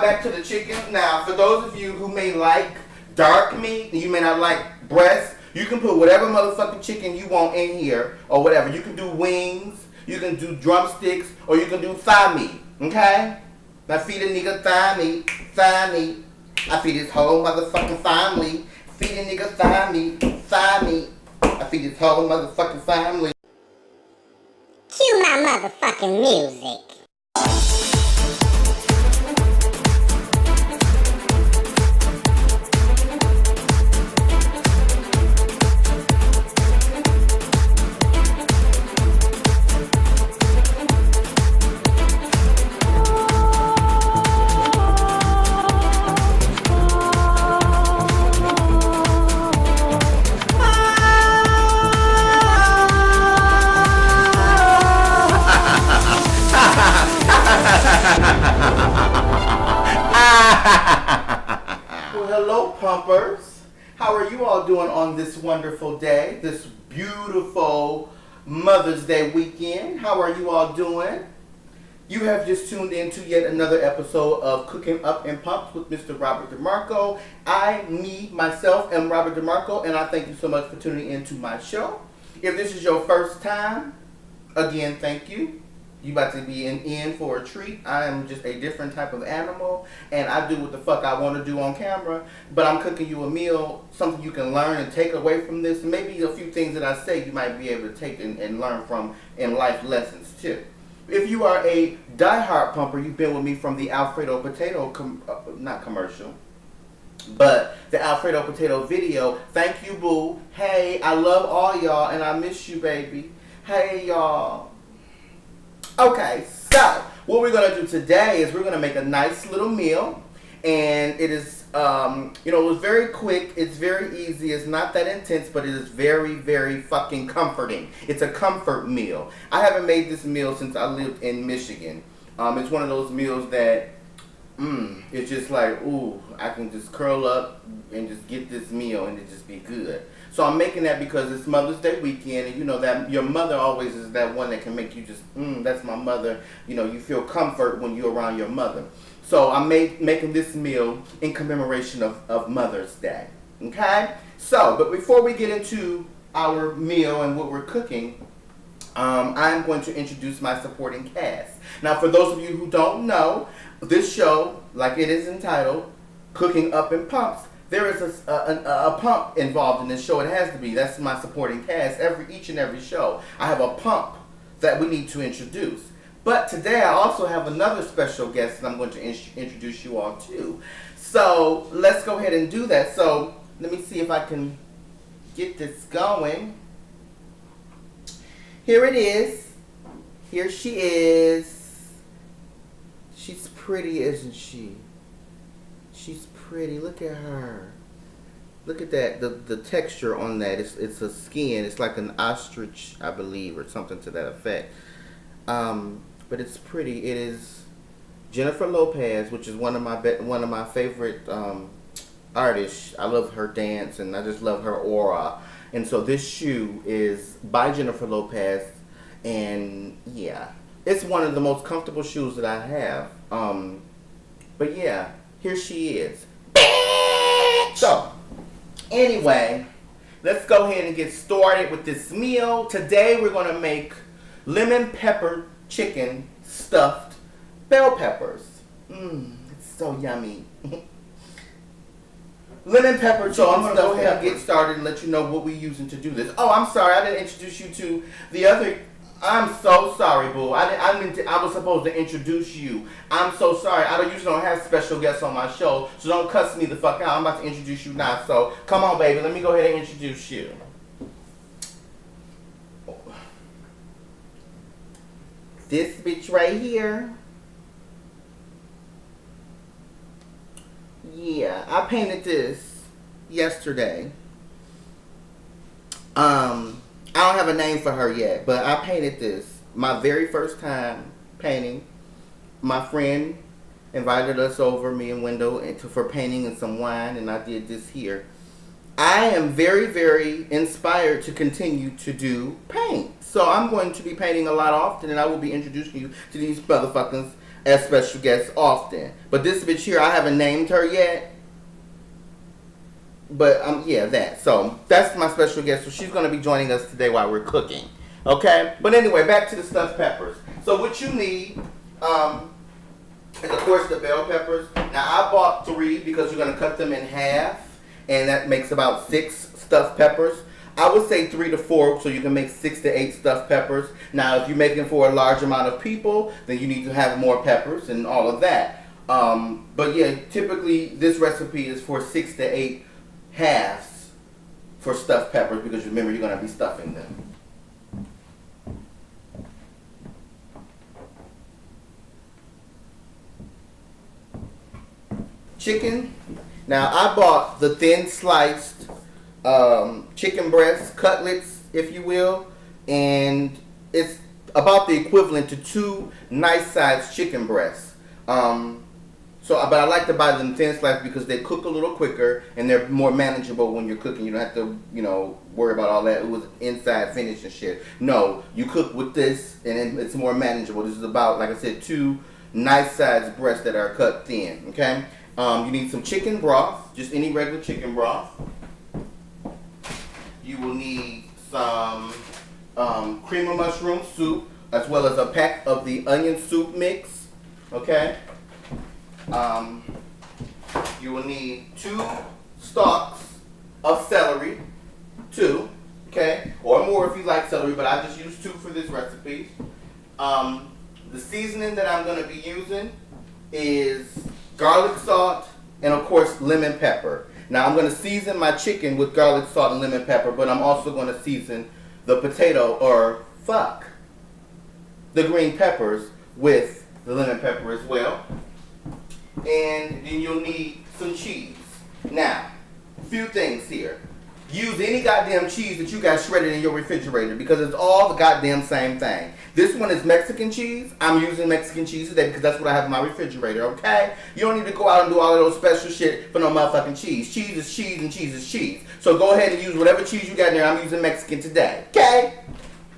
back to the chicken. Now, for those of you who may like dark meat, and you may not like breast, you can put whatever motherfucking chicken you want in here, or whatever. You can do wings, you can do drumsticks, or you can do thigh meat, okay? Now feed a nigga thigh meat, thigh meat. I feed his whole motherfucking family. Feed a nigga thigh meat, thigh meat. I feed his whole motherfucking family. Cue my motherfucking music. Well, hello, pumpers. How are you all doing on this wonderful day, this beautiful Mother's Day weekend? How are you all doing? You have just tuned in to yet another episode of Cooking Up and Pumps with Mr. Robert DeMarco. Myself, am Robert DeMarco, and I thank you so much for tuning into my show. If this is your first time, again, thank you. You about to be in for a treat. I am just a different type of animal, and I do what the fuck I want to do on camera, but I'm cooking you a meal, something you can learn and take away from this. Maybe a few things that I say you might be able to take and learn from in life lessons too. If you are a diehard pumper, you've been with me from the Alfredo potato, not commercial, but the Alfredo potato video. Thank you, boo. Hey, I love all y'all, and I miss you, baby. Hey, y'all. Okay, so what we're going to do today is we're going to make a nice little meal, and it is, it was very quick, it's very easy, it's not that intense, but it is very, very fucking comforting. It's a comfort meal. I haven't made this meal since I lived in Michigan. It's one of those meals that, it's just like, ooh, I can just curl up and just get this meal and it just be good. So I'm making that because it's Mother's Day weekend, and you know that your mother always is that one that can make you just, that's my mother. You know, you feel comfort when you're around your mother. So I'm making this meal in commemoration of Mother's Day. Okay? So, but before we get into our meal and what we're cooking, I'm going to introduce my supporting cast. Now, for those of you who don't know, this show, like it is entitled, Cooking Up and Pumps, there is a pump involved in this show. It has to be. That's my supporting cast. Each and every show, I have a pump that we need to introduce. But today, I also have another special guest that I'm going to introduce you all to. So let's go ahead and do that. So let me see if I can get this going. Here it is. Here she is. She's pretty, isn't she? She's pretty. Look at her. Look at that. The texture on that. It's a skin. It's like an ostrich, I believe, or something to that effect. But it's pretty. It is Jennifer Lopez, which is one of my favorite artists. I love her dance, and I just love her aura. And so this shoe is by Jennifer Lopez, and yeah, it's one of the most comfortable shoes that I have. But yeah. Here she is. So, anyway, let's go ahead and get started with this meal. Today we're going to make lemon pepper chicken stuffed bell peppers. It's so yummy. Lemon pepper chicken. So I'm going to go ahead and get started and let you know what we're using to do this. Oh, I'm sorry. I didn't introduce you to the other. I'm so sorry, boo. I was supposed to introduce you. I'm so sorry. I usually don't have special guests on my show, so don't cuss me the fuck out. I'm about to introduce you now. So come on, baby. Let me go ahead and introduce you. This bitch right here. Yeah, I painted this yesterday. I don't have a name for her yet, but I painted this. My very first time painting. My friend invited us over, me and Wendell, for painting and some wine, and I did this here. I am very, very inspired to continue to do paint. So I'm going to be painting a lot often, and I will be introducing you to these motherfuckers as special guests often. But this bitch here, I haven't named her yet. But yeah, that. So that's my special guest. So she's gonna be joining us today while we're cooking. Okay. But anyway, back to the stuffed peppers. So what you need is of course the bell peppers. Now I bought 3 because you're gonna cut them in half, and that makes about 6 stuffed peppers. I would say 3 to 4, so you can make 6 to 8 stuffed peppers. Now, if you're making for a large amount of people, then you need to have more peppers and all of that. But yeah, typically this recipe is for 6 to 8 halves for stuffed peppers because remember you're gonna be stuffing them. Chicken. Now I bought the thin sliced chicken breast cutlets, if you will, and it's about the equivalent to 2 nice sized chicken breasts. But I like to buy them thin sliced because they cook a little quicker and they're more manageable when you're cooking. You don't have to, worry about all that. It was inside finish and shit. No, you cook with this and it's more manageable. This is about, like I said, 2 nice sized breasts that are cut thin. Okay. You need some chicken broth, just any regular chicken broth. You will need some cream of mushroom soup, as well as a pack of the onion soup mix. Okay. You will need 2 stalks of celery, 2, okay, or more if you like celery, but I just use 2 for this recipe. The seasoning that I'm going to be using is garlic salt and of course lemon pepper. Now I'm going to season my chicken with garlic salt and lemon pepper, but I'm also going to season the the green peppers with the lemon pepper as well. And then you'll need some cheese. Now, a few things here. Use any goddamn cheese that you got shredded in your refrigerator because it's all the goddamn same thing. This one is Mexican cheese. I'm using Mexican cheese today because that's what I have in my refrigerator, okay? You don't need to go out and do all of those special shit for no motherfucking cheese. Cheese is cheese and cheese is cheese. So go ahead and use whatever cheese you got in there. I'm using Mexican today, okay?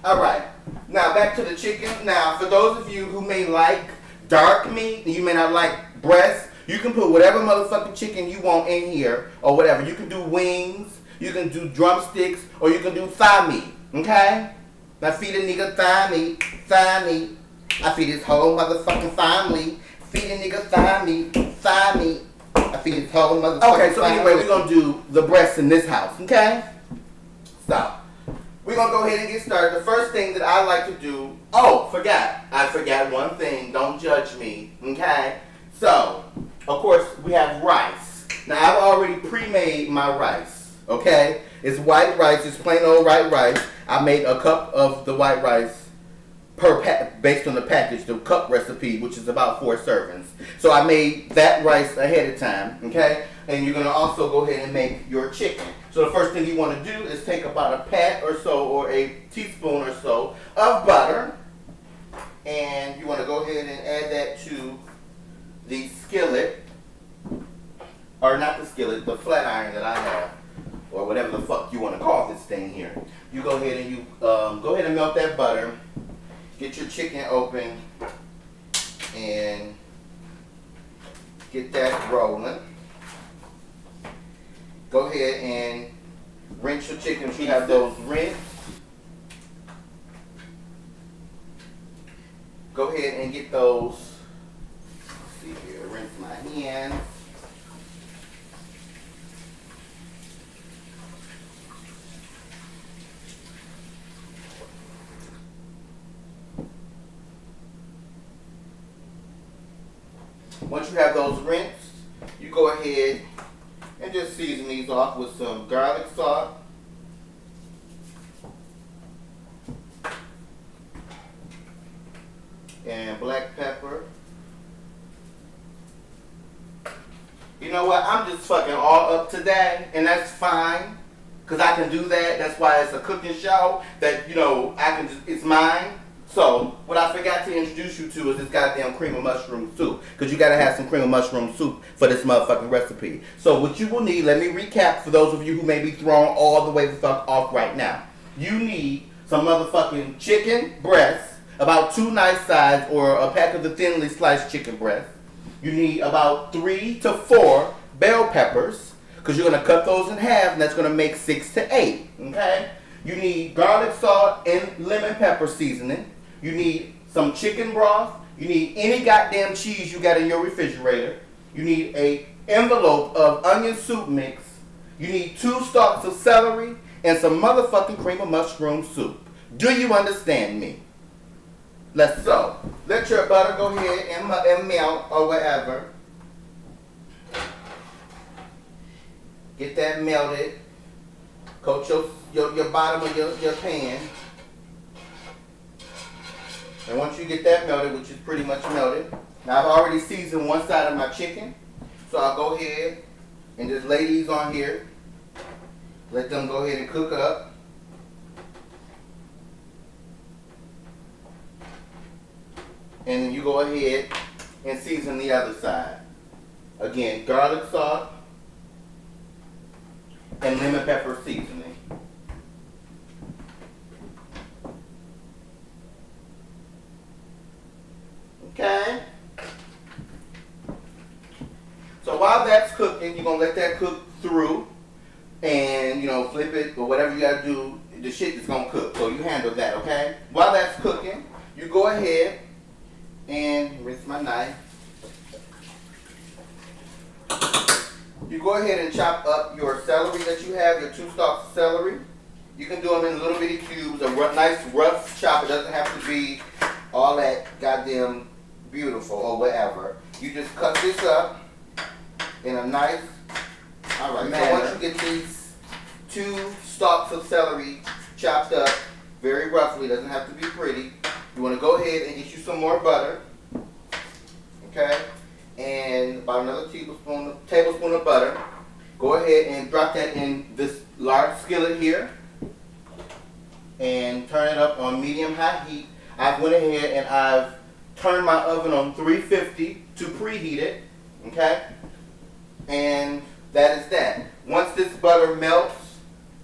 Alright, now back to the chicken. Now, for those of you who may like dark meat and you may not like breast, you can put whatever motherfucking chicken you want in here or whatever. You can do wings. You can do drumsticks, or you can do thigh meat, okay? Now feed a nigga thigh meat. I feed his whole motherfucking family. Feed a nigga thigh meat. I feed his whole motherfucking family. Okay, so anyway, we're going to do the breasts in this house, okay? So, we're going to go ahead and get started. The first thing that I like to do, I forgot one thing. Don't judge me, okay? So, of course, we have rice. Now, I've already pre-made my rice. Okay, it's white rice. It's plain old white rice. I made a cup of the white rice based on the package, the cup recipe, which is about 4 servings. So I made that rice ahead of time. Okay, and you're gonna also go ahead and make your chicken. So the first thing you want to do is take about a pat or so, or a teaspoon or so of butter, and you want to go ahead and add that to the skillet, or not the skillet, the flat iron that I have, or whatever the fuck you want to call this thing here. You go ahead and go ahead and melt that butter. Get your chicken open and get that rolling. Go ahead and rinse your chicken. You have those rinsed. Go ahead and get those. Let's see here, rinse my hands. Once you have those rinsed, you go ahead and just season these off with some garlic salt, and black pepper. You know what? I'm just fucking all up today, and that's fine, because I can do that. That's why it's a cooking show that, it's mine. So, what I forgot to introduce you to is this goddamn cream of mushroom soup. Because you got to have some cream of mushroom soup for this motherfucking recipe. So, what you will need, let me recap for those of you who may be thrown all the way the fuck off right now. You need some motherfucking chicken breasts. about 2 nice sides or a pack of the thinly sliced chicken breast. You need about 3 to 4 bell peppers, because you're going to cut those in half, and that's going to make 6 to 8. Okay? You need garlic salt and lemon pepper seasoning. You need some chicken broth. You need any goddamn cheese you got in your refrigerator. You need a envelope of onion soup mix. You need 2 stalks of celery and some motherfucking cream of mushroom soup. Do you understand me? Let's go. Let your butter go ahead and melt or whatever. Get that melted. Coat your bottom of your pan. And once you get that melted, which is pretty much melted, now I've already seasoned one side of my chicken. So I'll go ahead and just lay these on here. Let them go ahead and cook up. And then you go ahead and season the other side. Again, garlic salt and lemon pepper seasoning. Okay? So while that's cooking, you're going to let that cook through and, flip it or whatever you got to do. The shit is going to cook. So you handle that, okay? While that's cooking, you go ahead and rinse my knife. You go ahead and chop up your celery that you have, your 2 stalks of celery. You can do them in little bitty cubes, a nice rough chop. It doesn't have to be all that goddamn beautiful or whatever. You just cut this up in a nice manner. So once you get these 2 stalks of celery chopped up very roughly, doesn't have to be pretty, you want to go ahead and get you some more butter. Okay? And about another tablespoon of butter. Go ahead and drop that in this large skillet here and turn it up on medium-high heat. I went ahead and I've turned my oven on 350 to preheat it. Okay? And that is that. Once this butter melts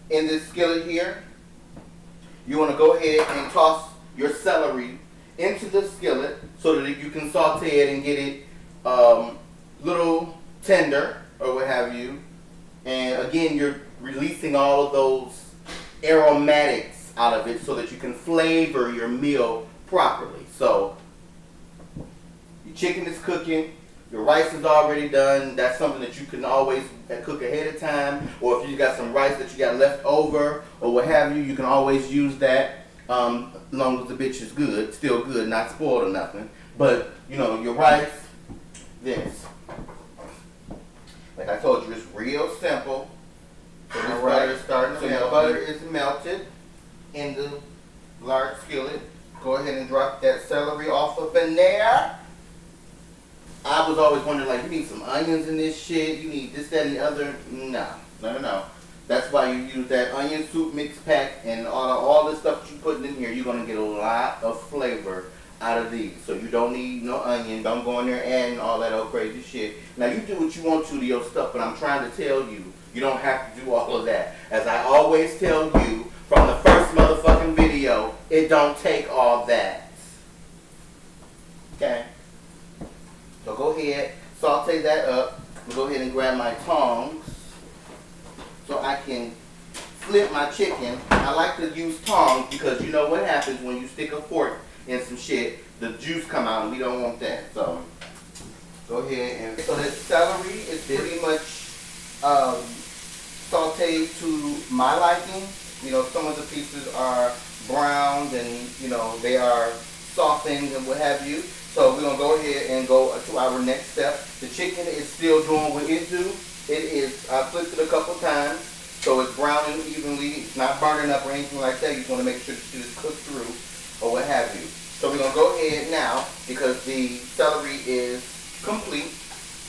in this skillet here, you want to go ahead and toss your celery into the skillet so that you can saute it and get it little tender or what have you. And again, you're releasing all of those aromatics out of it so that you can flavor your meal properly. So your chicken is cooking, your rice is already done. That's something that you can always cook ahead of time, or if you got some rice that you got left over or what have you, you can always use that as long as the bitch is good, still good, not spoiled or nothing. But your rice, this, like I told you, it's real simple. So this butter is starting to melt. Your butter is melted in the large skillet. Go ahead and drop that celery off up in there. I was always wondering, like, you need some onions in this shit, you need this, that, and the other. No. That's why you use that onion soup mix pack and all the stuff that you're putting in here. You're going to get a lot of flavor out of these. So you don't need no onion. Don't go in there adding all that old crazy shit. Now, you do what you want to your stuff, but I'm trying to tell you, you don't have to do all of that. As I always tell you from the first motherfucking video, it don't take all that. Okay? So go ahead, saute that up. Go ahead and grab my tongs so I can flip my chicken. I like to use tongs because you know what happens when you stick a fork in some shit, the juice come out and we don't want that. So go ahead and, so the celery is pretty much sauteed to my liking. Some of the pieces are browned and they are softened and what have you. So we're going to go ahead and go to our next step. The chicken is still doing what it do. I flipped it a couple times, so it's browning evenly. It's not burning up or anything like that. You just want to make sure that it is cooked through or what have you. So we're going to go ahead now, because the celery is complete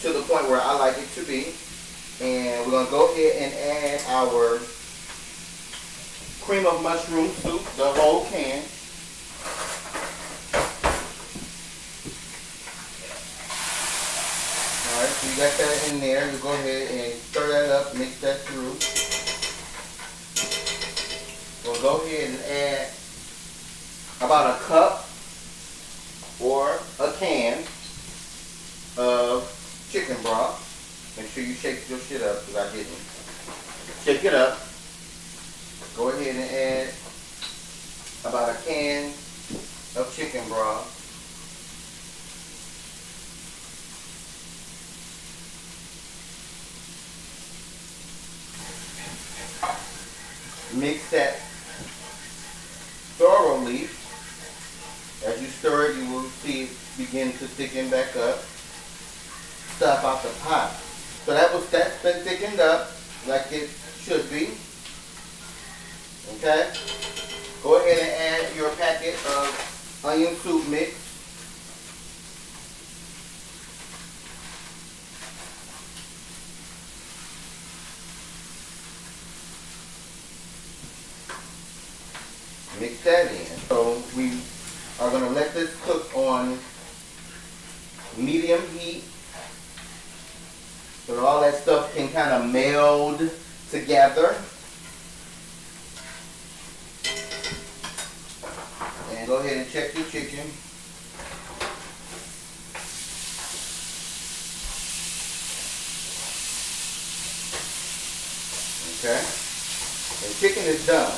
to the point where I like it to be. And we're going to go ahead and add our cream of mushroom soup, the whole can. Alright, so you got that in there. You go ahead and stir that up, mix that through. We'll go ahead and add about a cup or a can of chicken broth. Make sure you shake your shit up, because I didn't. Shake it up. Go ahead and add about a can of chicken broth. Mix that thoroughly. As you stir it, you will see it begin to thicken back up. Stuff out the pot. So that's been thickened up like it should be. Okay? Go ahead and add your packet of onion soup mix. Mix that in. So we are going to let this cook on medium heat so all that stuff can kind of meld together. And go ahead and check your chicken. Okay? The chicken is done.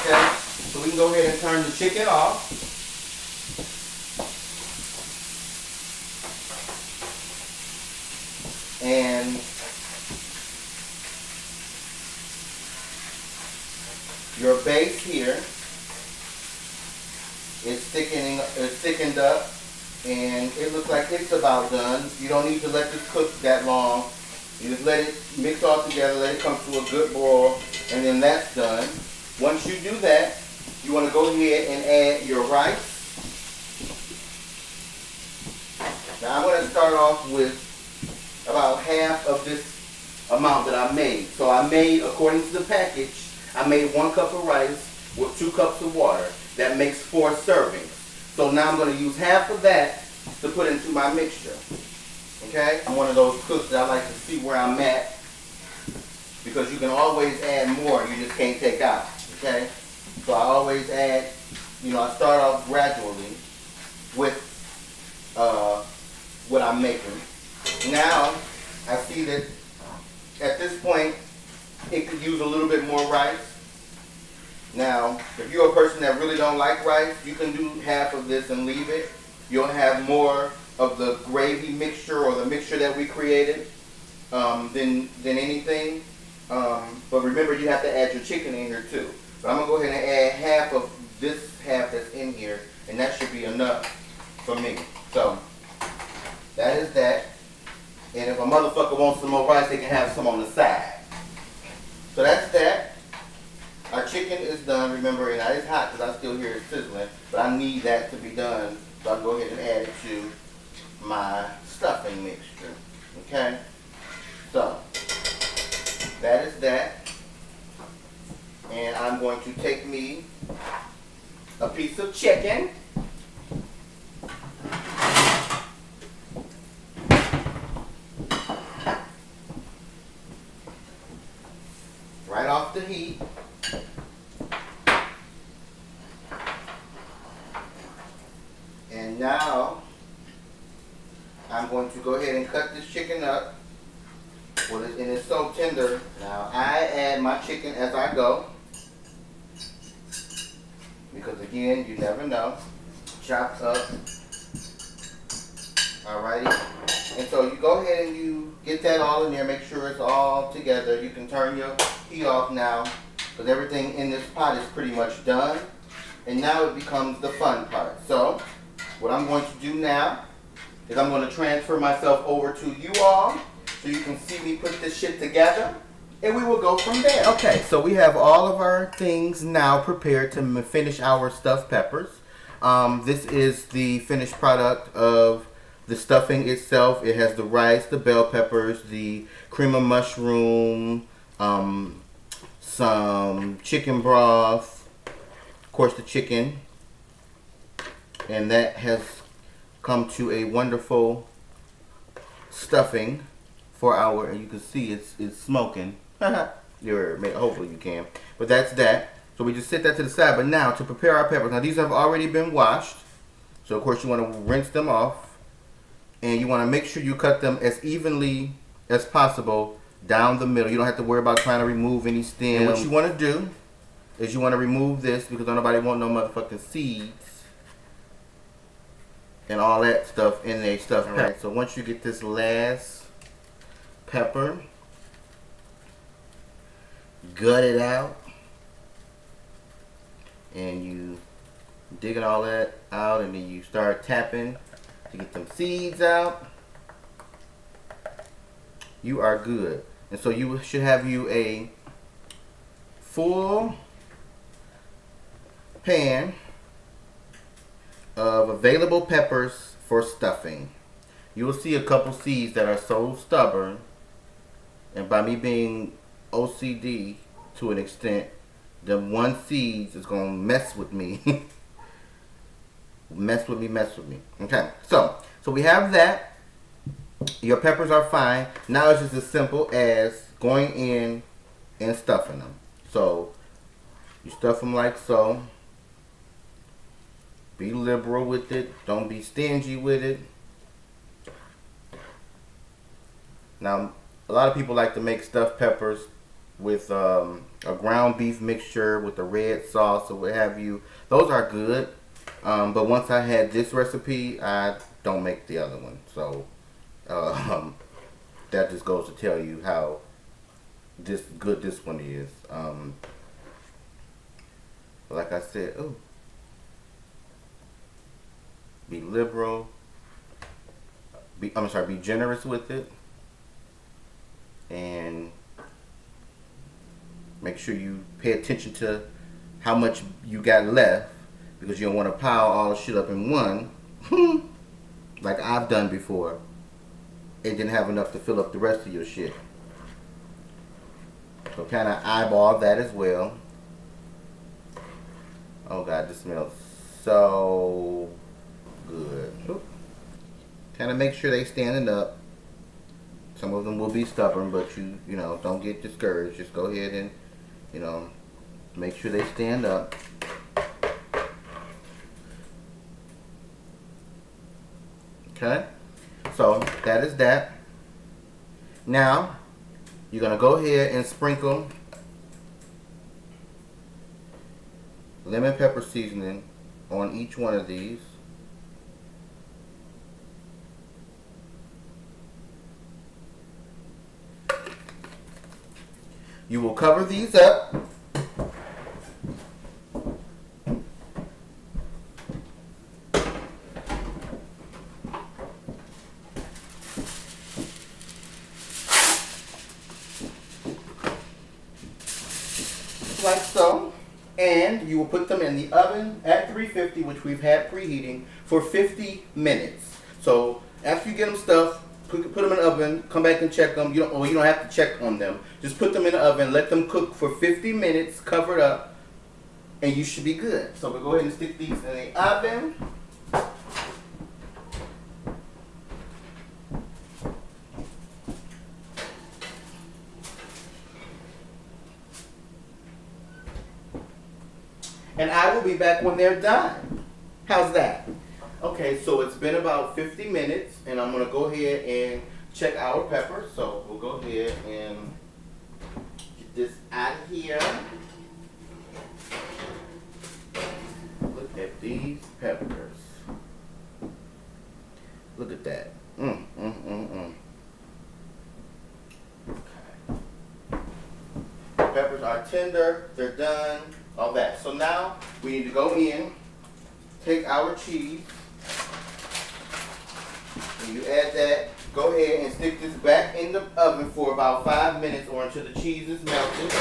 Okay? So we can go ahead and turn the chicken off. And your base here is thickened up, and it looks like it's about done. You don't need to let this cook that long. You just let it mix all together, let it come to a good boil, and then that's done. Once you do that, you want to go ahead and add your rice. Now I'm going to start off with about half of this amount that I made. So I made, according to the package, I made 1 cup of rice with 2 cups of water. That makes 4 servings. So now I'm going to use half of that to put into my mixture. Okay? I'm one of those cooks that I like to see where I'm at, because you can always add more, you just can't take out. Okay? So I always add, I start off gradually with what I'm making. Now, I see that at this point, it could use a little bit more rice. Now, if you're a person that really don't like rice, you can do half of this and leave it. You'll have more of the gravy mixture or the mixture that we created than anything. But remember, you have to add your chicken in here too. So I'm going to go ahead and add half of this half that's in here, and that should be enough for me. So, that is that. And if a motherfucker wants some more rice, they can have some on the side. So that's that. Our chicken is done, remember, and it's hot because I still hear it sizzling, but I need that to be done, so I'll go ahead and add it to my stuffing mixture. Okay? So, that is that. And I'm going to take me a piece of chicken. Right off the heat. And now I'm going to go ahead and cut this chicken up. And it's so tender. Now I add my chicken as I go, because again, you never know. Chopped up. Alrighty. And so you go ahead and you get that all in there. Make sure it's all together. You can turn your heat off now, because everything in this pot is pretty much done. And now it becomes the fun part. So what I'm going to do now is I'm going to transfer myself over to you all so you can see me put this shit together, and we will go from there. Okay, so we have all of our things now prepared to finish our stuffed peppers. This is the finished product of the stuffing itself. It has the rice, the bell peppers, the cream of mushroom, some chicken broth, of course the chicken, and that has come to a wonderful stuffing for our, and you can see it's smoking. Hopefully you can. But that's that. So we just set that to the side. But now to prepare our peppers. Now these have already been washed. So of course you want to rinse them off, and you want to make sure you cut them as evenly as possible down the middle. You don't have to worry about trying to remove any stem. And what you want to do is you want to remove this because don't nobody want no motherfucking seeds and all that stuff in their stuff. Right. So once you get this last pepper, gut it out, and you digging all that out, and then you start tapping to get them seeds out. You are good. And so you should have you a full pan of available peppers for stuffing. You will see a couple seeds that are so stubborn, and by me being OCD to an extent, the one seeds is gonna mess with me. mess with me. Okay, so we have that. Your peppers are fine. Now it's just as simple as going in and stuffing them. So you stuff them like so. Be liberal with it. Don't be stingy with it. Now, a lot of people like to make stuffed peppers with a ground beef mixture with a red sauce or what have you. Those are good. But once I had this recipe, I don't make the other one. So that just goes to tell you how good this one is. Like I said, be liberal. Be generous with it, and make sure you pay attention to how much you got left, because you don't want to pile all the shit up in one, like I've done before, and didn't have enough to fill up the rest of your shit. So kind of eyeball that as well. Oh God, this smells so good. Kind of make sure they standing up. Some of them will be stubborn, but you know, don't get discouraged. Just go ahead and, you know, make sure they stand up. Okay, so that is that. Now, you're gonna go ahead and sprinkle lemon pepper seasoning on each one of these. You will cover these up. Like so. And you will put them in the oven at 350, which we've had preheating, for 50 minutes. So after you get them stuffed, put them in the oven, come back and check them. You don't have to check on them. Just put them in the oven, let them cook for 50 minutes, cover it up, and you should be good. So we'll go ahead and stick these in the oven. And I will be back when they're done. How's that? Okay, so it's been about 50 minutes, and I'm going to go ahead and check our peppers. So we'll go ahead and get this out of here. Look at these peppers. Look at that. Okay. Peppers are tender. They're done. All that. So now we need to go in, take our cheese, and you add that. Go ahead and stick this back in the oven for about 5 minutes or until the cheese is melted.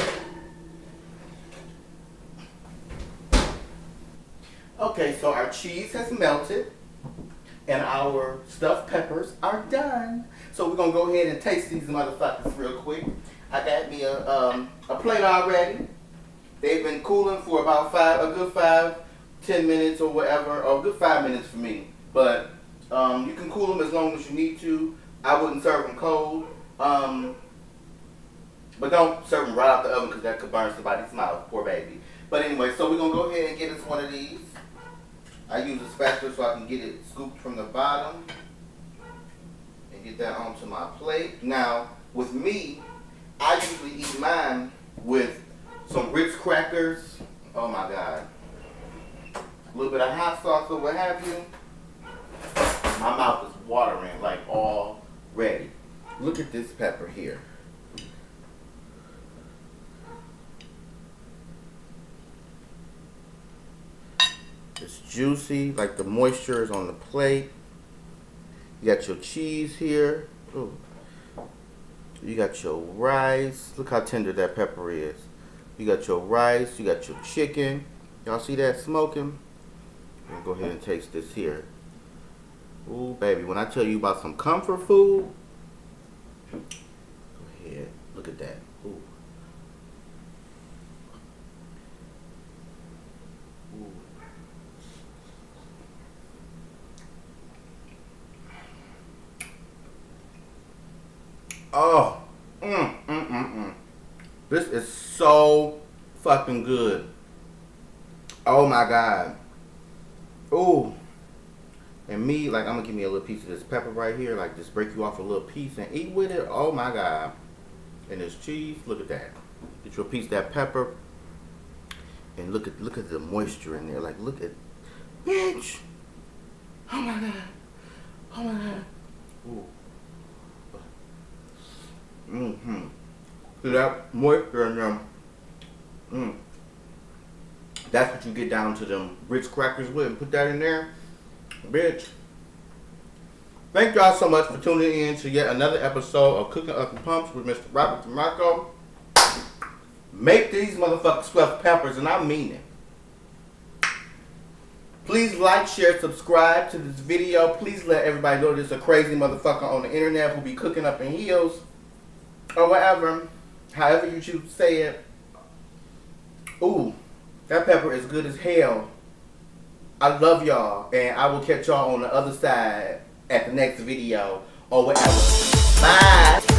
Okay, so our cheese has melted and our stuffed peppers are done. So we're gonna go ahead and taste these motherfuckers real quick. I got me a plate already. They've been cooling for about a good 5-10 minutes or whatever, or a good 5 minutes for me. But you can cool them as long as you need to. I wouldn't serve them cold. But don't serve them right out the oven because that could burn somebody's mouth, poor baby. But anyway, so we're going to go ahead and get us one of these. I use a spatula so I can get it scooped from the bottom and get that onto my plate. Now, with me, I usually eat mine with some Ritz crackers. Oh my God. A little bit of hot sauce or what have you. My mouth is watering like already. Look at this pepper here. It's juicy, like the moisture is on the plate. You got your cheese here. Ooh. You got your rice. Look how tender that pepper is. You got your rice. You got your chicken. Y'all see that smoking? I'm gonna go ahead and taste this here. Ooh, baby, when I tell you about some comfort food, go ahead. Look at that. Ooh. Ooh. Oh, this is so fucking good. Oh my God. Ooh. And me, like, I'm gonna give me a little piece of this pepper right here, like just break you off a little piece and eat with it. Oh my God. And this cheese, look at that. Get your piece of that pepper. And look at the moisture in there. Like, look at, bitch. Oh my God. Oh my God. Ooh. See that moisture in them? That's what you get down to them Ritz crackers with, and put that in there, bitch. Thank y'all so much for tuning in to yet another episode of Cooking Up and Pumps with Mr. Robert DeMarco. Make these motherfuckers stuffed peppers, and I mean it. Please like, share, subscribe to this video. Please let everybody know there's a crazy motherfucker on the internet who be cooking up in heels. Or whatever, however you choose to say it. Ooh, that pepper is good as hell. I love y'all, and I will catch y'all on the other side at the next video or whatever. Bye.